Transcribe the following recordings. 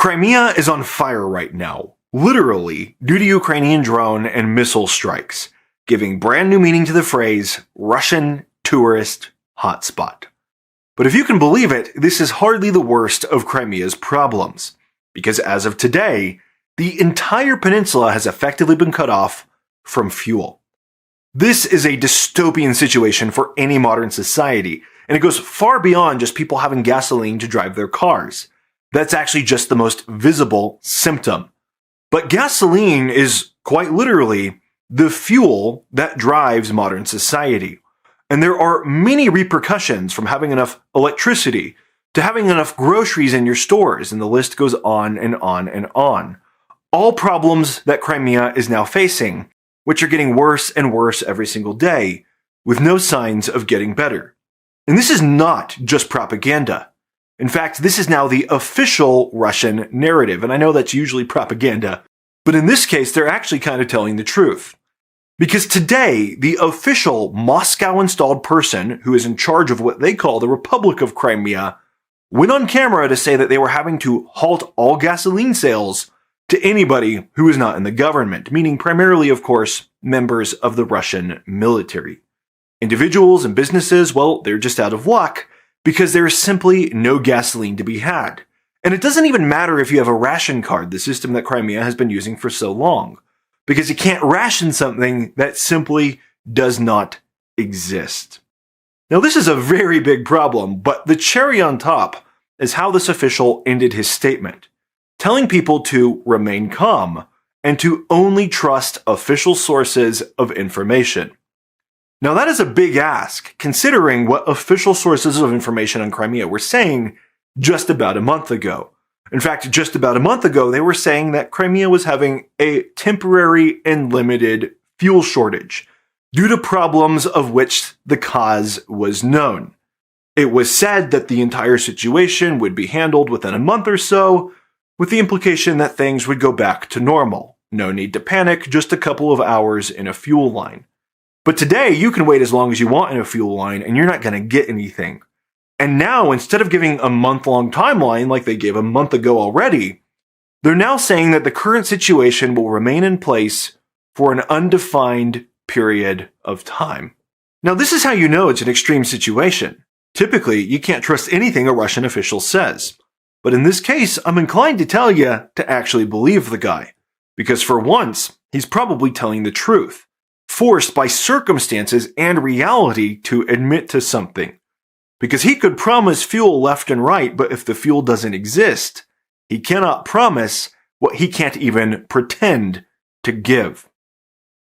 Crimea is on fire right now, literally due to Ukrainian drone and missile strikes, giving brand new meaning to the phrase Russian tourist hotspot. But if you can believe it, this is hardly the worst of Crimea's problems, because as of today, the entire peninsula has effectively been cut off from fuel. This is a dystopian situation for any modern society, and it goes far beyond just people having gasoline to drive their cars. That's actually just the most visible symptom. But gasoline is quite literally the fuel that drives modern society. And there are many repercussions from having enough electricity to having enough groceries in your stores, and the list goes on and on and on. All problems that Crimea is now facing, which are getting worse and worse every single day, with no signs of getting better. And this is not just propaganda. In fact, this is now the official Russian narrative, and I know that's usually propaganda, but in this case, they're actually kind of telling the truth. Because today, the official Moscow-installed person who is in charge of what they call the Republic of Crimea went on camera to say that they were having to halt all gasoline sales to anybody who is not in the government, meaning primarily, of course, members of the Russian military. Individuals and businesses, well, they're just out of luck, because there is simply no gasoline to be had. And it doesn't even matter if you have a ration card, the system that Crimea has been using for so long, because you can't ration something that simply does not exist. Now, this is a very big problem, but the cherry on top is how this official ended his statement, telling people to remain calm and to only trust official sources of information. Now, that is a big ask, considering what official sources of information on Crimea were saying just about a month ago. In fact, just about a month ago, they were saying that Crimea was having a temporary and limited fuel shortage due to problems of which the cause was known. It was said that the entire situation would be handled within a month or so, with the implication that things would go back to normal. No need to panic, just a couple of hours in a fuel line. But today, you can wait as long as you want in a fuel line, and you're not going to get anything. And now, instead of giving a month-long timeline like they gave a month ago already, they're now saying that the current situation will remain in place for an undefined period of time. Now, this is how you know it's an extreme situation. Typically, you can't trust anything a Russian official says. But in this case, I'm inclined to tell you to actually believe the guy. Because for once, he's probably telling the truth, forced by circumstances and reality to admit to something. Because he could promise fuel left and right, but if the fuel doesn't exist, he cannot promise what he can't even pretend to give.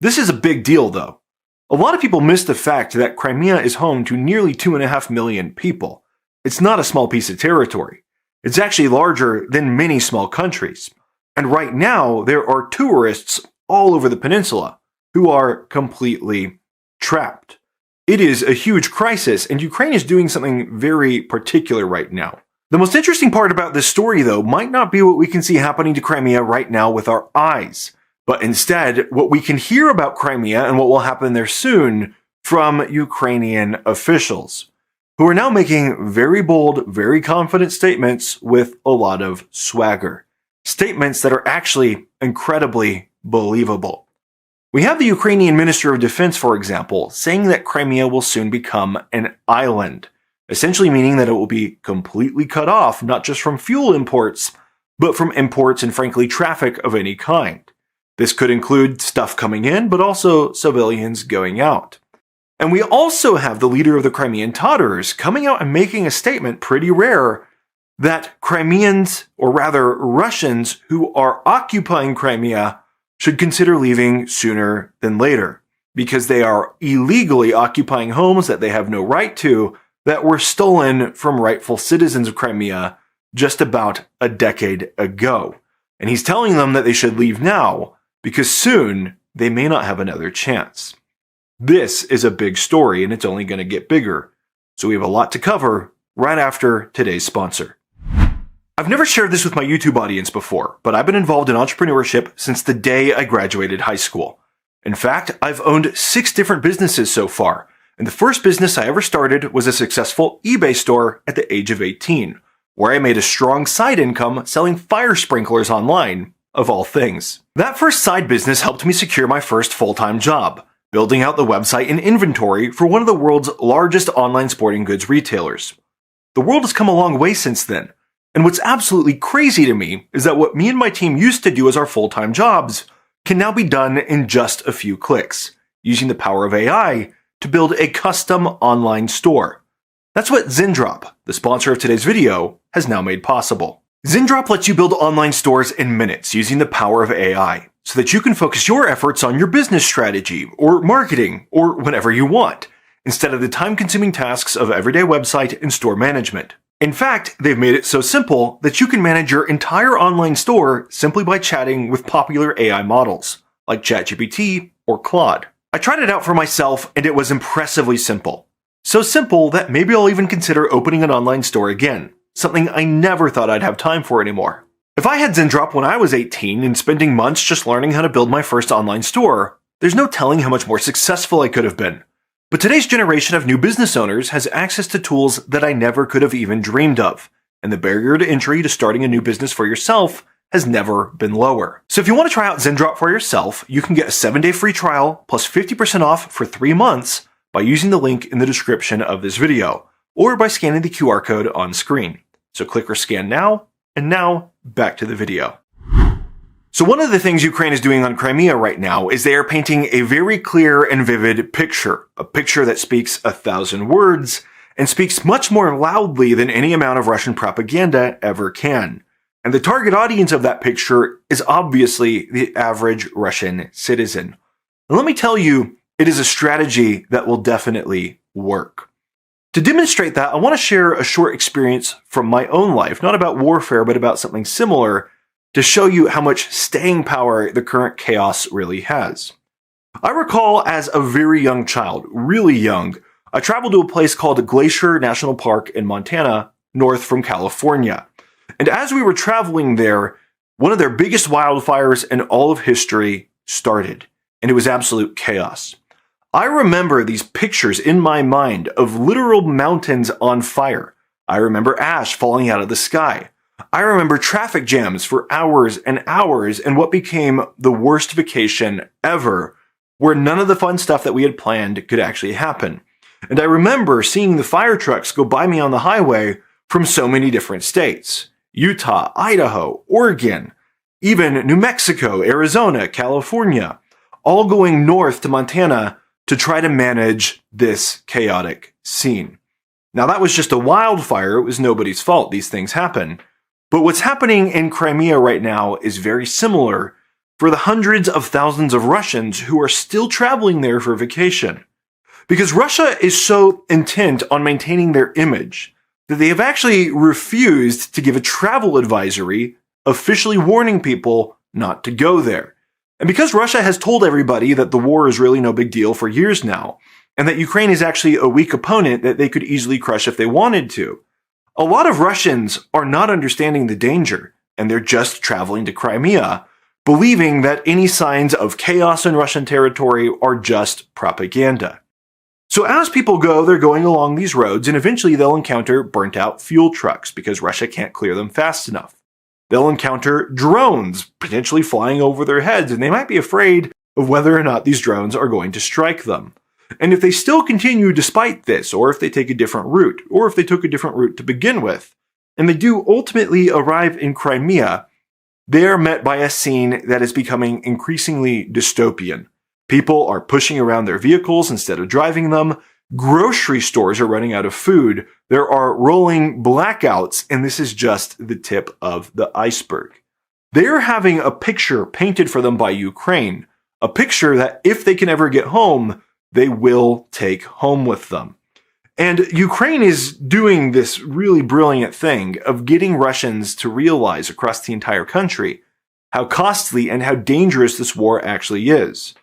This is a big deal, though. A lot of people miss the fact that Crimea is home to nearly 2.5 million people. It's not a small piece of territory. It's actually larger than many small countries. And right now, there are tourists all over the peninsula who are completely trapped. It is a huge crisis, and Ukraine is doing something very particular right now. The most interesting part about this story, though, might not be what we can see happening to Crimea right now with our eyes, but instead what we can hear about Crimea and what will happen there soon from Ukrainian officials, who are now making very bold, very confident statements with a lot of swagger. Statements that are actually incredibly believable. We have the Ukrainian Minister of Defense, for example, saying that Crimea will soon become an island, essentially meaning that it will be completely cut off, not just from fuel imports, but from imports and frankly traffic of any kind. This could include stuff coming in, but also civilians going out. And we also have the leader of the Crimean Tatars coming out and making a statement, pretty rare, that Crimeans, or rather Russians, who are occupying Crimea should consider leaving sooner than later, because they are illegally occupying homes that they have no right to, that were stolen from rightful citizens of Crimea just about a decade ago. And he's telling them that they should leave now, because soon they may not have another chance. This is a big story, and it's only going to get bigger. So we have a lot to cover right after today's sponsor. I've never shared this with my YouTube audience before, but I've been involved in entrepreneurship since the day I graduated high school. In fact, I've owned 6 different businesses so far, and the first business I ever started was a successful eBay store at the age of 18, where I made a strong side income selling fire sprinklers online, of all things. That first side business helped me secure my first full-time job, building out the website and inventory for one of the world's largest online sporting goods retailers. The world has come a long way since then, and what's absolutely crazy to me is that what me and my team used to do as our full-time jobs can now be done in just a few clicks, using the power of AI to build a custom online store. That's what Zindrop, the sponsor of today's video, has now made possible. Zindrop lets you build online stores in minutes using the power of AI, so that you can focus your efforts on your business strategy, or marketing, or whatever you want, instead of the time-consuming tasks of everyday website and store management. In fact, they've made it so simple that you can manage your entire online store simply by chatting with popular AI models, like ChatGPT or Claude. I tried it out for myself and it was impressively simple. So simple that maybe I'll even consider opening an online store again, something I never thought I'd have time for anymore. If I had Zindrop when I was 18 and spending months just learning how to build my first online store, there's no telling how much more successful I could have been. But today's generation of new business owners has access to tools that I never could have even dreamed of, and the barrier to entry to starting a new business for yourself has never been lower. So if you want to try out Zindrop for yourself, you can get a 7-day free trial plus 50% off for 3 months by using the link in the description of this video, or by scanning the QR code on screen. So click or scan now, and now back to the video. So one of the things Ukraine is doing on Crimea right now is they are painting a very clear and vivid picture, a picture that speaks 1,000 words and speaks much more loudly than any amount of Russian propaganda ever can. And the target audience of that picture is obviously the average Russian citizen. And let me tell you, it is a strategy that will definitely work. To demonstrate that, I want to share a short experience from my own life, not about warfare, but about something similar, to show you how much staying power the current chaos really has. I recall as a very young child, really young, I traveled to a place called Glacier National Park in Montana, north from California. And as we were traveling there, one of their biggest wildfires in all of history started, and it was absolute chaos. I remember these pictures in my mind of literal mountains on fire. I remember ash falling out of the sky. I remember traffic jams for hours and hours and what became the worst vacation ever, where none of the fun stuff that we had planned could actually happen. And I remember seeing the fire trucks go by me on the highway from so many different states. Utah, Idaho, Oregon, even New Mexico, Arizona, California, all going north to Montana to try to manage this chaotic scene. Now that was just a wildfire, it was nobody's fault, these things happen. But what's happening in Crimea right now is very similar for the hundreds of thousands of Russians who are still traveling there for vacation. Because Russia is so intent on maintaining their image that they have actually refused to give a travel advisory officially warning people not to go there. And because Russia has told everybody that the war is really no big deal for years now, and that Ukraine is actually a weak opponent that they could easily crush if they wanted to, a lot of Russians are not understanding the danger, and they're just traveling to Crimea, believing that any signs of chaos in Russian territory are just propaganda. So as people go, they're going along these roads, and eventually they'll encounter burnt-out fuel trucks because Russia can't clear them fast enough. They'll encounter drones potentially flying over their heads, and they might be afraid of whether or not these drones are going to strike them. And if they still continue despite this, or if they take a different route, or if they took a different route to begin with, and they do ultimately arrive in Crimea, they are met by a scene that is becoming increasingly dystopian. People are pushing around their vehicles instead of driving them. Grocery stores are running out of food. There are rolling blackouts, and this is just the tip of the iceberg. They're having a picture painted for them by Ukraine, a picture that if they can ever get home, they will take home with them. And Ukraine is doing this really brilliant thing of getting Russians to realize across the entire country how costly and how dangerous this war actually is,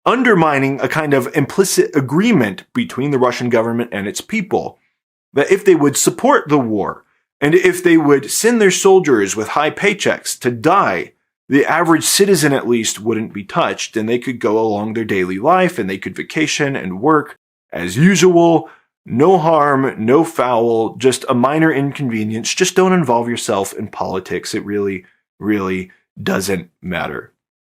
undermining a kind of implicit agreement between the Russian government and its people, that if they would support the war, and if they would send their soldiers with high paychecks to die, the average citizen at least wouldn't be touched, and they could go along their daily life, and they could vacation and work as usual, No harm, no foul, just a minor inconvenience. Just don't involve yourself in politics. It really, really doesn't matter.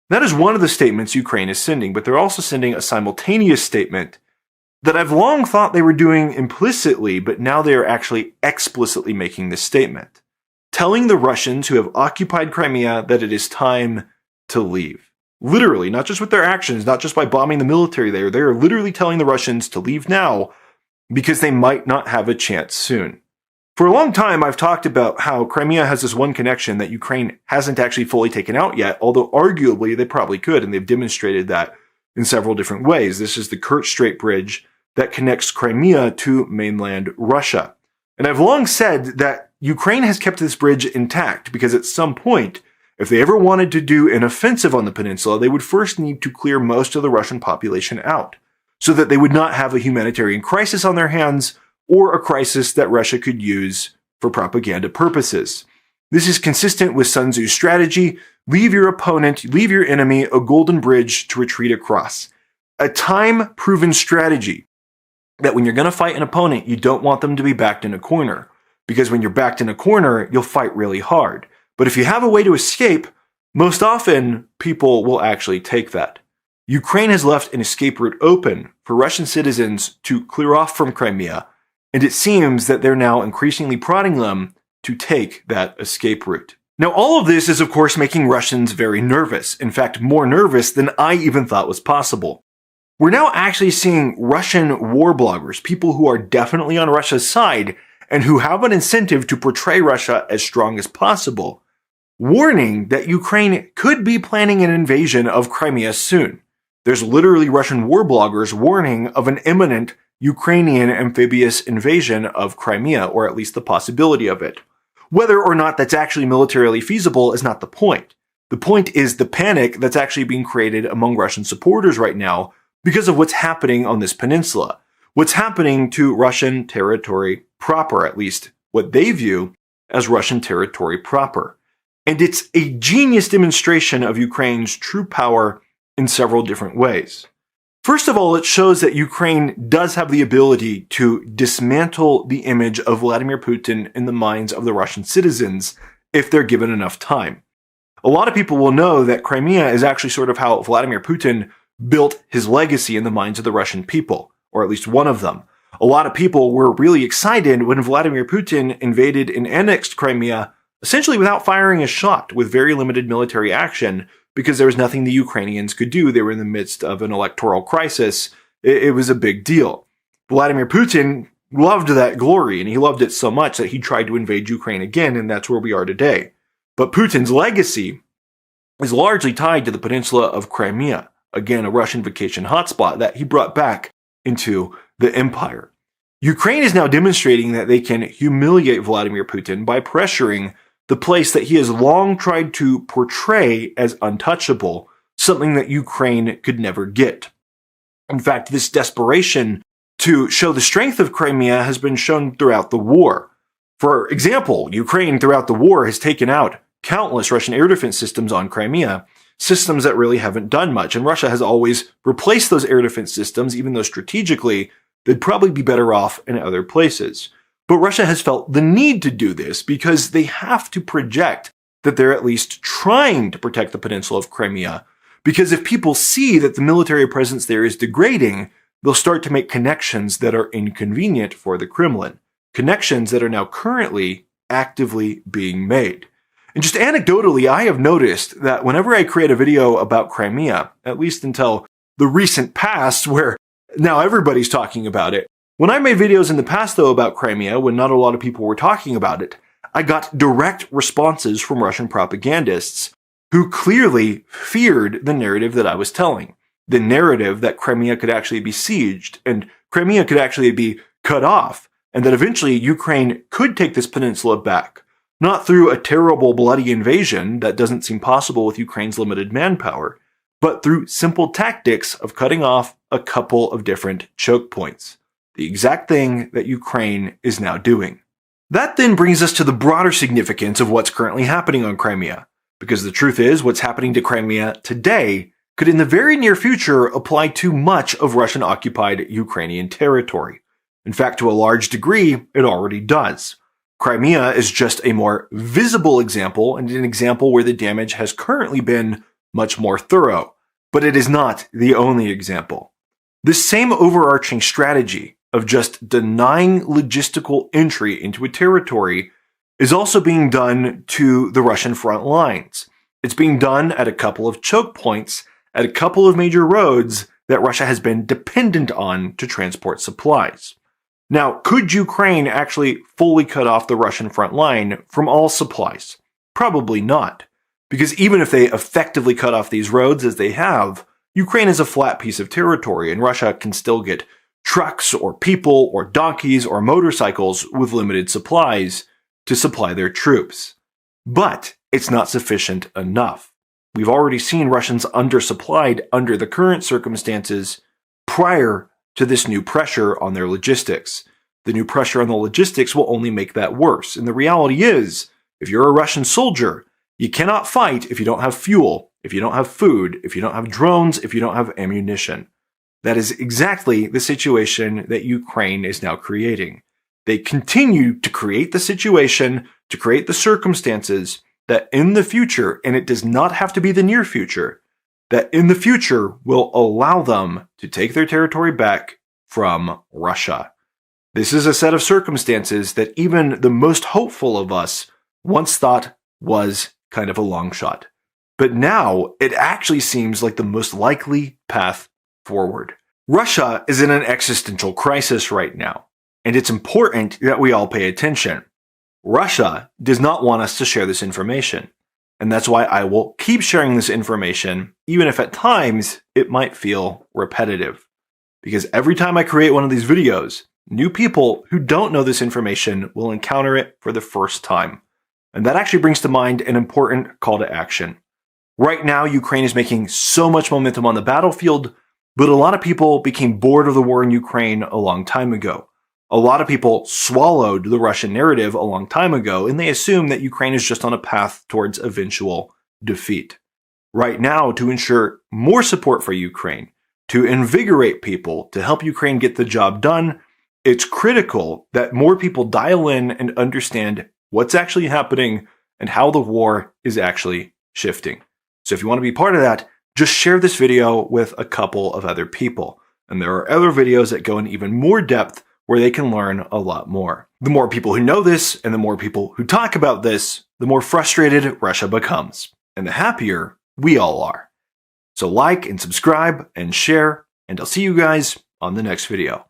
That is one of the statements Ukraine is sending, but they're also sending a simultaneous statement that I've long thought they were doing implicitly, but now they are actually explicitly making this statement, telling the Russians who have occupied Crimea that it is time to leave. Literally, not just with their actions, not just by bombing the military there, they are literally telling the Russians to leave now because they might not have a chance soon. For a long time, I've talked about how Crimea has this one connection that Ukraine hasn't actually fully taken out yet, although arguably they probably could, and they've demonstrated that in several different ways. This is the Kerch Strait Bridge that connects Crimea to mainland Russia. And I've long said that Ukraine has kept this bridge intact because at some point, if they ever wanted to do an offensive on the peninsula, they would first need to clear most of the Russian population out so that they would not have a humanitarian crisis on their hands or a crisis that Russia could use for propaganda purposes. This is consistent with Sun Tzu's strategy: leave your opponent, leave your enemy a golden bridge to retreat across. A time-proven strategy that when you're going to fight an opponent, you don't want them to be backed in a corner, because when you're backed in a corner, you'll fight really hard. But if you have a way to escape, most often people will actually take that. Ukraine has left an escape route open for Russian citizens to clear off from Crimea, and it seems that they're now increasingly prodding them to take that escape route. Now, all of this is, of course, making Russians very nervous. In fact, more nervous than I even thought was possible. We're now actually seeing Russian war bloggers, people who are definitely on Russia's side and who have an incentive to portray Russia as strong as possible, warning that Ukraine could be planning an invasion of Crimea soon. There's literally Russian war bloggers warning of an imminent Ukrainian amphibious invasion of Crimea, or at least the possibility of it. Whether or not that's actually militarily feasible is not the point. The point is the panic that's actually being created among Russian supporters right now because of what's happening on this peninsula. What's happening to Russian territory proper, at least what they view as Russian territory proper. And it's a genius demonstration of Ukraine's true power in several different ways. First of all, it shows that Ukraine does have the ability to dismantle the image of Vladimir Putin in the minds of the Russian citizens if they're given enough time. A lot of people will know that Crimea is actually sort of how Vladimir Putin built his legacy in the minds of the Russian people, or at least one of them. A lot of people were really excited when Vladimir Putin invaded and annexed Crimea, essentially without firing a shot, with very limited military action, because there was nothing the Ukrainians could do. They were in the midst of an electoral crisis. It was a big deal. Vladimir Putin loved that glory, and he loved it so much that he tried to invade Ukraine again, and that's where we are today. But Putin's legacy is largely tied to the peninsula of Crimea, again, a Russian vacation hotspot that he brought back into the empire. Ukraine is now demonstrating that they can humiliate Vladimir Putin by pressuring the place that he has long tried to portray as untouchable, something that Ukraine could never get. In fact, this desperation to show the strength of Crimea has been shown throughout the war. For example, Ukraine throughout the war has taken out countless Russian air defense systems on Crimea, systems that really haven't done much, and Russia has always replaced those air defense systems, even though strategically they'd probably be better off in other places. But Russia has felt the need to do this because they have to project that they're at least trying to protect the peninsula of Crimea. Because if people see that the military presence there is degrading, they'll start to make connections that are inconvenient for the Kremlin. Connections that are now currently actively being made. And just anecdotally, I have noticed that whenever I create a video about Crimea, at least until the recent past where now everybody's talking about it, when I made videos in the past, though, about Crimea, when not a lot of people were talking about it, I got direct responses from Russian propagandists who clearly feared the narrative that I was telling. The narrative that Crimea could actually be sieged and Crimea could actually be cut off, and that eventually Ukraine could take this peninsula back. Not through a terrible bloody invasion that doesn't seem possible with Ukraine's limited manpower, but through simple tactics of cutting off a couple of different choke points. The exact thing that Ukraine is now doing. That then brings us to the broader significance of what's currently happening on Crimea. Because the truth is, what's happening to Crimea today could in the very near future apply to much of Russian-occupied Ukrainian territory. In fact, to a large degree, it already does. Crimea is just a more visible example and an example where the damage has currently been much more thorough, but it is not the only example. This same overarching strategy of just denying logistical entry into a territory is also being done to the Russian front lines. It's being done at a couple of choke points, at a couple of major roads that Russia has been dependent on to transport supplies. Now, could Ukraine actually fully cut off the Russian front line from all supplies? Probably not, because even if they effectively cut off these roads as they have, Ukraine is a flat piece of territory and Russia can still get trucks or people or donkeys or motorcycles with limited supplies to supply their troops. But it's not sufficient enough. We've already seen Russians undersupplied under the current circumstances prior to this new pressure on their logistics. The new pressure on the logistics will only make that worse. And the reality is, if you're a Russian soldier, you cannot fight if you don't have fuel, if you don't have food, if you don't have drones, if you don't have ammunition. That is exactly the situation that Ukraine is now creating. They continue to create the situation, to create the circumstances that in the future, and it does not have to be the near future, that in the future will allow them to take their territory back from Russia. This is a set of circumstances that even the most hopeful of us once thought was kind of a long shot. But now it actually seems like the most likely path forward. Russia is in an existential crisis right now, and it's important that we all pay attention. Russia does not want us to share this information. And that's why I will keep sharing this information, even if at times it might feel repetitive. Because every time I create one of these videos, new people who don't know this information will encounter it for the first time. And that actually brings to mind an important call to action. Right now, Ukraine is making so much momentum on the battlefield, but a lot of people became bored of the war in Ukraine a long time ago. A lot of people swallowed the Russian narrative a long time ago, and they assume that Ukraine is just on a path towards eventual defeat. Right now, to ensure more support for Ukraine, to invigorate people, to help Ukraine get the job done, it's critical that more people dial in and understand what's actually happening and how the war is actually shifting. So if you want to be part of that, just share this video with a couple of other people. And there are other videos that go in even more depth where they can learn a lot more. The more people who know this and the more people who talk about this, the more frustrated Russia becomes. And the happier we all are. So like and subscribe and share, and I'll see you guys on the next video.